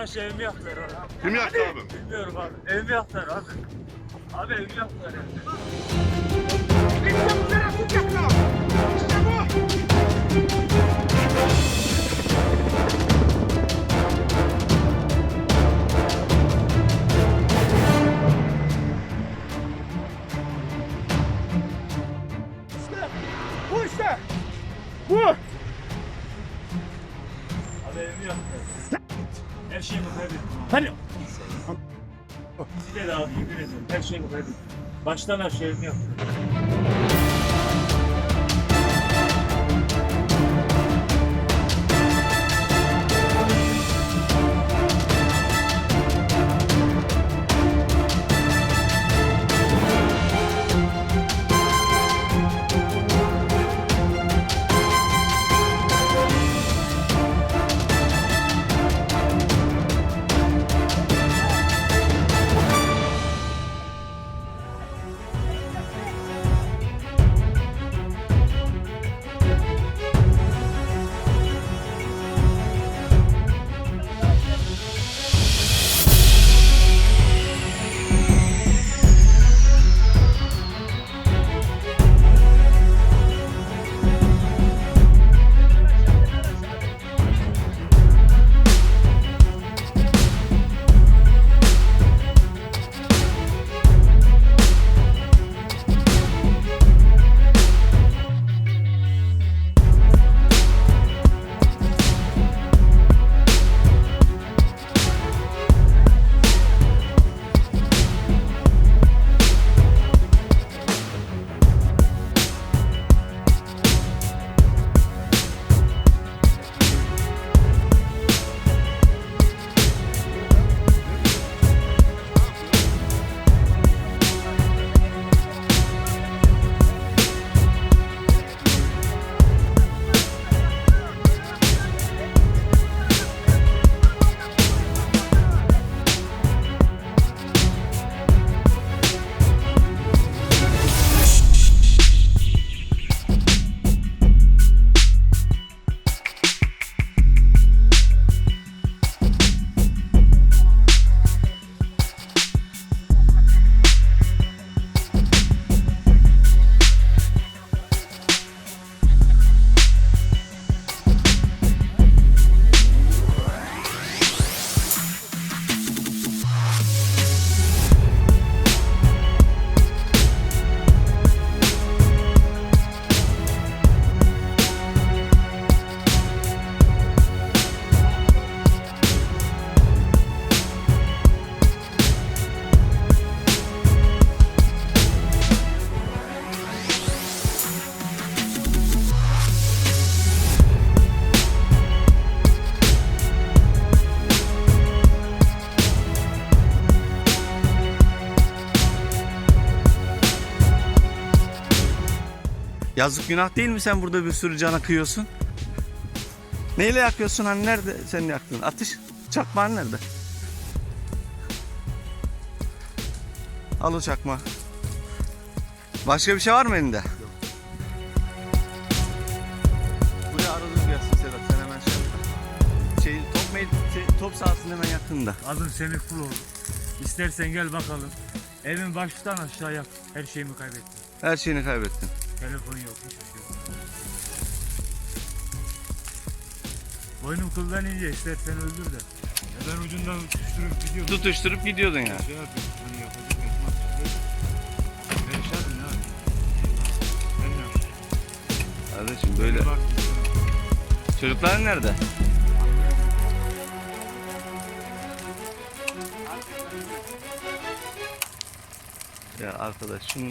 aşağı evimi yaktılar abi. Kim yaktı abi? Bilmiyorum abi. Evimi yaktılar abi. Abi evimi yaktılar ya. İşte bu tarafı yakla. İşte bu. Bu işte. Bu. Abi evimi yaktılar. Her şeyimi kaybettim. Hani Size de abi yemin ediyorum. Her şeyimi kaybettim. Baştan aşağı evimi yaktılar. Yazık günah değil mi sen burada bir sürü cana kıyıyorsun? Neyle yakıyorsun hani nerede senin yaktığın? Atış çakmağın nerede? Al o çakmağı. Başka bir şey var mı elinde? Yok. Buraya aradığın gelsin Sedat sen hemen top sahasının hemen yakında. Adım Semih Kuloğlu. İstersen gel bakalım. Evin baştan aşağı yak. Her şeyimi kaybettim. Her şeyini kaybettin. Telefon yok, hiçbir şey yok. Boynum kıldan ince, istersen öldür de. Ya ben ucundan tutuşturup gidiyordum. Tutuşturup gidiyordun ya. Şey yapıyorum, hani yapacak ekmek çıkıyor. Perişanım ya. Ben ne yapayım? Kardeşim böyle. Bak, Çocukların nerede? Ya arkadaş şunu